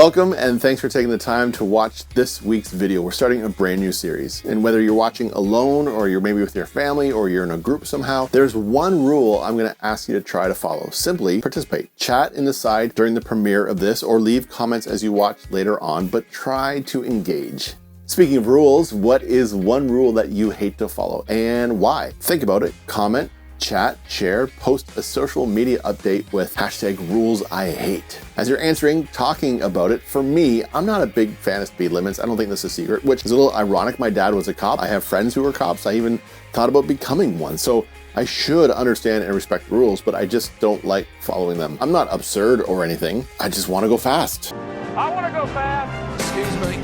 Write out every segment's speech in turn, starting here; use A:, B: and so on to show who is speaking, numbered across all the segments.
A: Welcome and thanks for taking the time to watch this week's video. We're starting a brand new series, and whether you're watching alone or you're maybe with your family or you're in a group somehow, there's one rule I'm going to ask you to try to follow. Simply participate. Chat in the side during the premiere of this or leave comments as you watch later on, but try to engage. Speaking of rules, what is one rule that you hate to follow and why? Think about it, comment, chat, share, post a social media update with #RulesIHate. As you're answering, talking about it, for me, I'm not a big fan of speed limits. I don't think this is a secret, which is a little ironic. My dad was a cop. I have friends who are cops. I even thought about becoming one. So I should understand and respect the rules, but I just don't like following them. I'm not absurd or anything. I just want to go fast.
B: I want to go fast. Excuse me.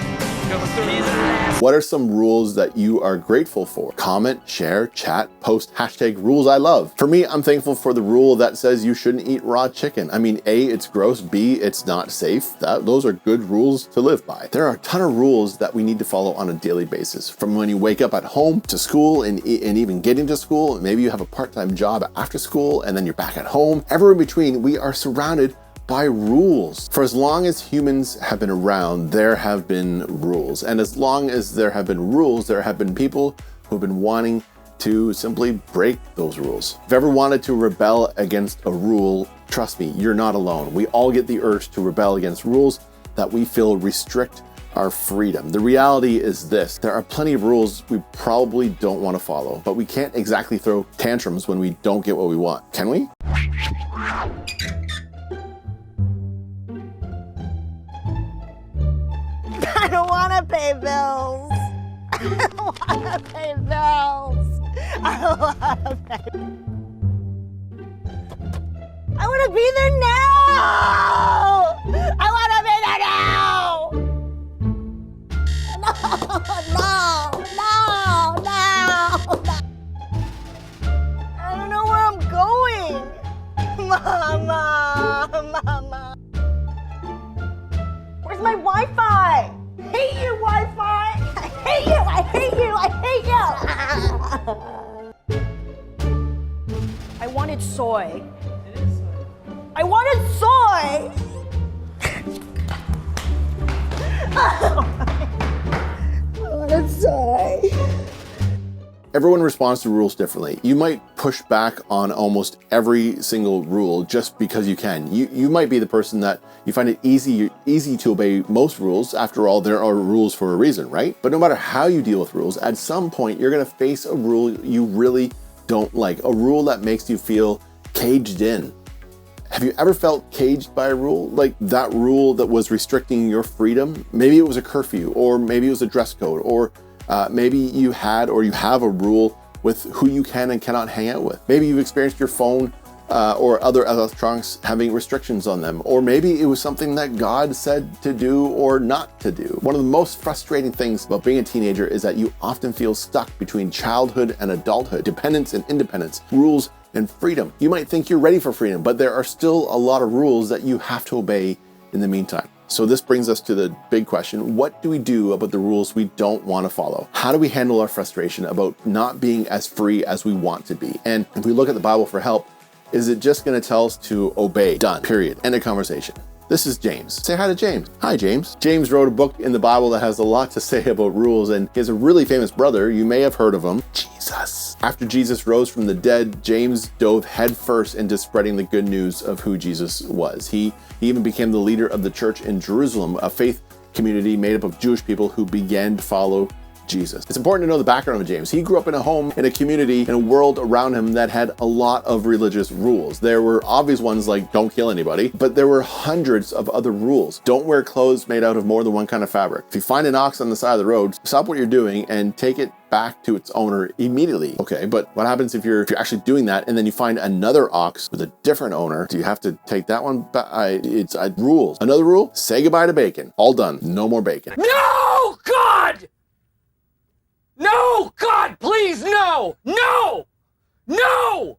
A: What are some rules that you are grateful for? Comment, share, chat, post #RulesILove. For me, I'm thankful for the rule that says you shouldn't eat raw chicken. I mean, A, it's gross, B, it's not safe. Those are good rules to live by. There are a ton of rules that we need to follow on a daily basis. From when you wake up at home to school and even getting to school, maybe you have a part-time job after school and then you're back at home. Everywhere in between, we are surrounded by rules. For as long as humans have been around, there have been rules. And as long as there have been rules, there have been people who've been wanting to simply break those rules. If you've ever wanted to rebel against a rule, trust me, you're not alone. We all get the urge to rebel against rules that we feel restrict our freedom. The reality is this: there are plenty of rules we probably don't want to follow, but we can't exactly throw tantrums when we don't get what we want, can we?
C: I don't want to pay bills. I don't want to pay bills. I don't want to pay. I want to be there now. I want to be there now. No. I don't know where I'm going. Mama. Where's my Wi-Fi? I hate you, Wi-Fi! I hate you! I wanted soy. It is soy. I wanted soy! I wanted soy.
A: Everyone responds to rules differently. You might push back on almost every single rule just because you can. You might be the person that you find it easy to obey most rules. After all, there are rules for a reason, right? But no matter how you deal with rules, at some point you're gonna face a rule you really don't like, a rule that makes you feel caged in. Have you ever felt caged by a rule? Like that rule that was restricting your freedom? Maybe it was a curfew, or maybe it was a dress code, or maybe you had or you have a rule with who you can and cannot hang out with. Maybe you've experienced your phone or other electronics having restrictions on them. Or maybe it was something that God said to do or not to do. One of the most frustrating things about being a teenager is that you often feel stuck between childhood and adulthood, dependence and independence, rules and freedom. You might think you're ready for freedom, but there are still a lot of rules that you have to obey in the meantime. So this brings us to the big question: what do we do about the rules we don't want to follow? How do we handle our frustration about not being as free as we want to be? And if we look at the Bible for help, is it just going to tell us to obey? Done. Period. End of conversation. This is James. Say hi to James. Hi, James. James wrote a book in the Bible that has a lot to say about rules, and he has a really famous brother. You may have heard of him, Jesus. After Jesus rose from the dead, James dove headfirst into spreading the good news of who Jesus was. He even became the leader of the church in Jerusalem, a faith community made up of Jewish people who began to follow Jesus. It's important to know the background of James. He grew up in a home, in a community, in a world around him that had a lot of religious rules. There were obvious ones like don't kill anybody, but there were hundreds of other rules. Don't wear clothes made out of more than one kind of fabric. If you find an ox on the side of the road, stop what you're doing and take it back to its owner immediately. Okay, but what happens if you're actually doing that and then you find another ox with a different owner? Do you have to take that one back? It's rules. Another rule: say goodbye to bacon. All done. No more bacon.
B: No, God! No, God, please, no! No! No!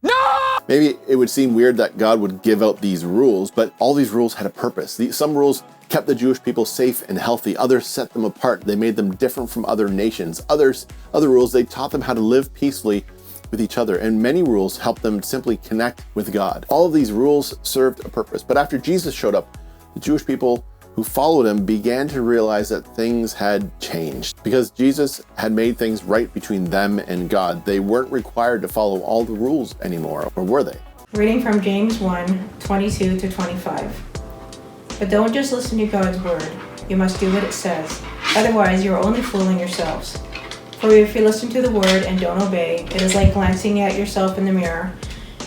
B: No!
A: Maybe it would seem weird that God would give out these rules, but all these rules had a purpose. Some rules kept the Jewish people safe and healthy. Others set them apart. They made them different from other nations. Other rules, they taught them how to live peacefully with each other. And many rules helped them simply connect with God. All of these rules served a purpose. But after Jesus showed up, The Jewish people who followed him began to realize that things had changed. Because Jesus had made things right between them and God, they weren't required to follow all the rules anymore, or were they?
D: Reading from James 1:22-25. But don't just listen to God's word. You must do what it says. Otherwise, you are only fooling yourselves. For if you listen to the word and don't obey, it is like glancing at yourself in the mirror.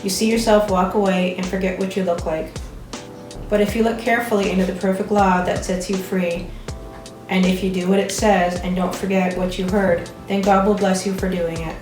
D: You see yourself walk away and forget what you look like. But if you look carefully into the perfect law that sets you free, and if you do what it says and don't forget what you heard, then God will bless you for doing it.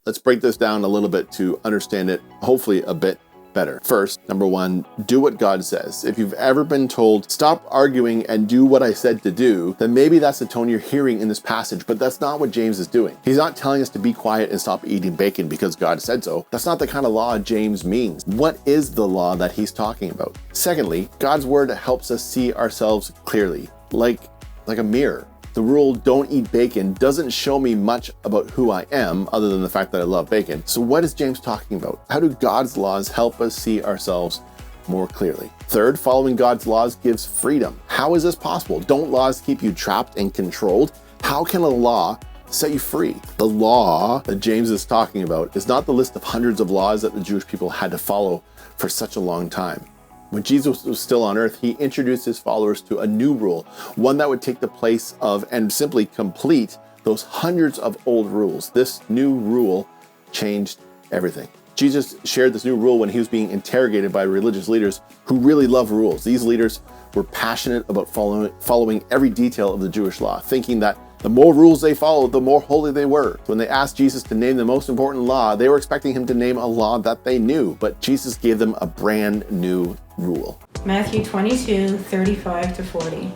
A: Let's break this down a little bit to understand it, hopefully a bit better. First, number one, do what God says. If you've ever been told, stop arguing and do what I said to do, then maybe that's the tone you're hearing in this passage, but that's not what James is doing. He's not telling us to be quiet and stop eating bacon because God said so. That's not the kind of law James means. What is the law that he's talking about? Secondly, God's word helps us see ourselves clearly, like a mirror. The rule, don't eat bacon, doesn't show me much about who I am other than the fact that I love bacon. So what is James talking about? How do God's laws help us see ourselves more clearly? Third, following God's laws gives freedom. How is this possible? Don't laws keep you trapped and controlled? How can a law set you free? The law that James is talking about is not the list of hundreds of laws that the Jewish people had to follow for such a long time. When Jesus was still on earth, he introduced his followers to a new rule, one that would take the place of and simply complete those hundreds of old rules. This new rule changed everything. Jesus shared this new rule when he was being interrogated by religious leaders who really love rules. These leaders were passionate about following every detail of the Jewish law, thinking that the more rules they followed, the more holy they were. When they asked Jesus to name the most important law, they were expecting him to name a law that they knew, but Jesus gave them a brand new rule.
D: Matthew 22:35-40.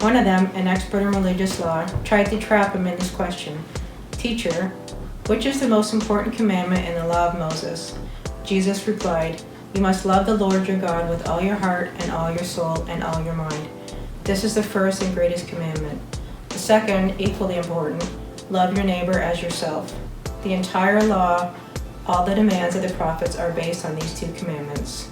D: One of them, an expert in religious law, tried to trap him in this question. Teacher, which is the most important commandment in the law of Moses? Jesus replied, you must love the Lord your God with all your heart and all your soul and all your mind. This is the first and greatest commandment. The second, equally important, love your neighbor as yourself. The entire law, all the demands of the prophets are based on these two commandments.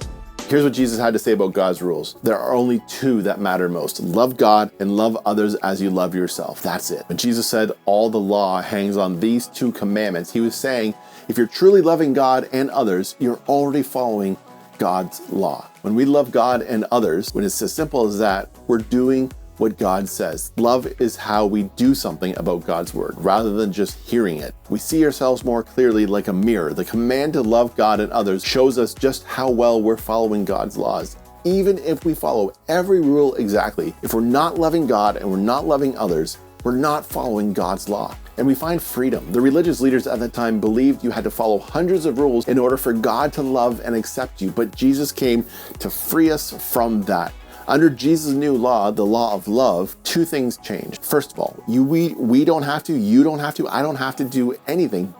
A: Here's what Jesus had to say about God's rules. There are only two that matter most. Love God and love others as you love yourself. That's it. When Jesus said all the law hangs on these two commandments, he was saying, if you're truly loving God and others, you're already following God's law. When we love God and others, when it's as simple as that, we're doing what God says. Love is how we do something about God's word, rather than just hearing it. We see ourselves more clearly like a mirror. The command to love God and others shows us just how well we're following God's laws. Even if we follow every rule exactly, if we're not loving God and we're not loving others, we're not following God's law. And we find freedom. The religious leaders at the time believed you had to follow hundreds of rules in order for God to love and accept you, but Jesus came to free us from that. Under Jesus' new law, the law of love, two things changed. First of all, we don't have to, you don't have to, I don't have to do anything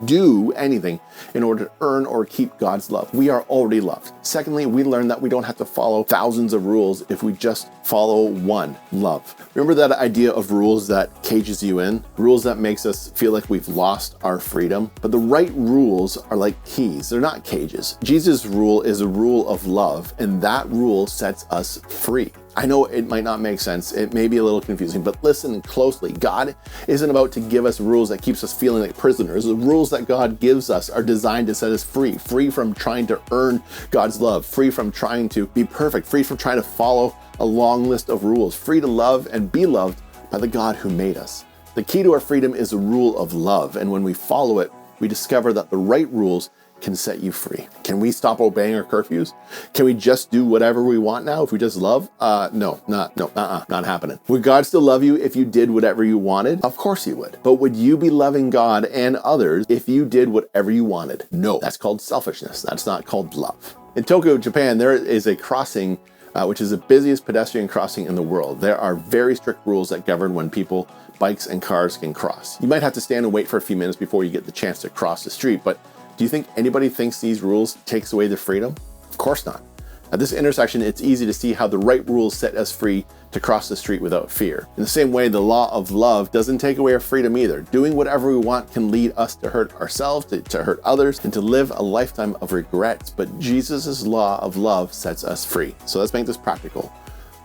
A: in order to earn or keep God's love. We are already loved. Secondly, we learn that we don't have to follow thousands of rules if we just follow one, love. Remember that idea of rules that cages you in? Rules that makes us feel like we've lost our freedom? But the right rules are like keys. They're not cages. Jesus' rule is a rule of love, and that rule sets us free. I know it might not make sense. It may be a little confusing, but listen closely. God isn't about to give us rules that keeps us feeling like prisoners. The rules that God gives us are designed to set us free, free from trying to earn God's love, free from trying to be perfect, free from trying to follow a long list of rules, free to love and be loved by the God who made us. The key to our freedom is the rule of love, and when we follow it, we discover that the right rules can set you free. Can we stop obeying our curfews? Can we just do whatever we want now if we just love? Not happening. Would God still love you if you did whatever you wanted? Of course he would. But would you be loving God and others if you did whatever you wanted? No, that's called selfishness. That's not called love. In Tokyo, Japan, there is a crossing which is the busiest pedestrian crossing in the world. There are very strict rules that govern when people, bikes, and cars can cross. You might have to stand and wait for a few minutes before you get the chance to cross the street, but do you think anybody thinks these rules takes away their freedom? Of course not. At this intersection, it's easy to see how the right rules set us free to cross the street without fear. In the same way, the law of love doesn't take away our freedom either. Doing whatever we want can lead us to hurt ourselves, to hurt others, and to live a lifetime of regrets. But Jesus' law of love sets us free. So let's make this practical.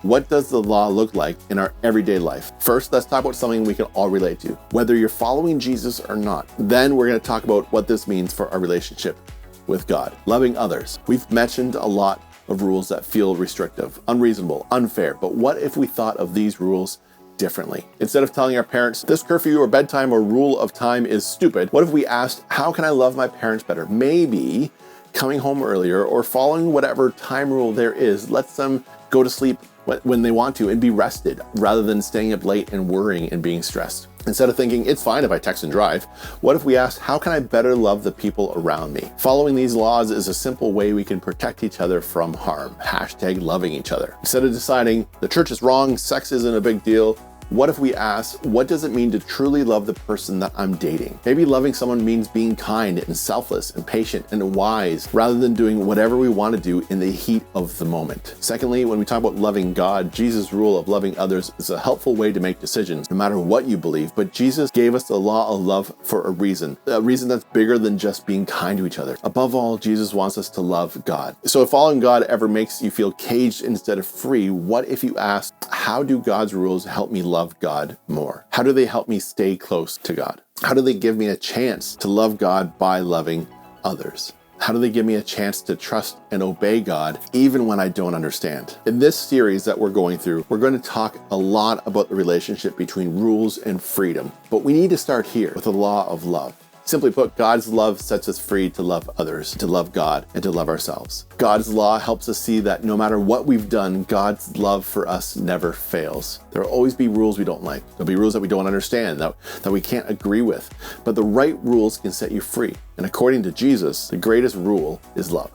A: What does the law look like in our everyday life? First, let's talk about something we can all relate to, whether you're following Jesus or not. Then we're going to talk about what this means for our relationship with God. Loving others. We've mentioned a lot of rules that feel restrictive, unreasonable, unfair, but what if we thought of these rules differently? Instead of telling our parents, this curfew or bedtime or rule of time is stupid, what if we asked, how can I love my parents better? Maybe coming home earlier or following whatever time rule there is lets them go to sleep when they want to and be rested, rather than staying up late and worrying and being stressed. Instead of thinking, it's fine if I text and drive, what if we asked, how can I better love the people around me? Following these laws is a simple way we can protect each other from harm. Hashtag loving each other. Instead of deciding the church is wrong, sex isn't a big deal, what if we ask, what does it mean to truly love the person that I'm dating? Maybe loving someone means being kind and selfless and patient and wise, rather than doing whatever we want to do in the heat of the moment. Secondly, when we talk about loving God, Jesus' rule of loving others is a helpful way to make decisions, no matter what you believe. But Jesus gave us the law of love for a reason that's bigger than just being kind to each other. Above all, Jesus wants us to love God. So if following God ever makes you feel caged instead of free, what if you ask, how do God's rules help me love God more? How do they help me stay close to God? How do they give me a chance to love God by loving others? How do they give me a chance to trust and obey God even when I don't understand? In this series that we're going through, we're going to talk a lot about the relationship between rules and freedom, but we need to start here with the law of love. Simply put, God's love sets us free to love others, to love God, and to love ourselves. God's law helps us see that no matter what we've done, God's love for us never fails. There will always be rules we don't like. There'll be rules that we don't understand, that we can't agree with. But the right rules can set you free. And according to Jesus, the greatest rule is love.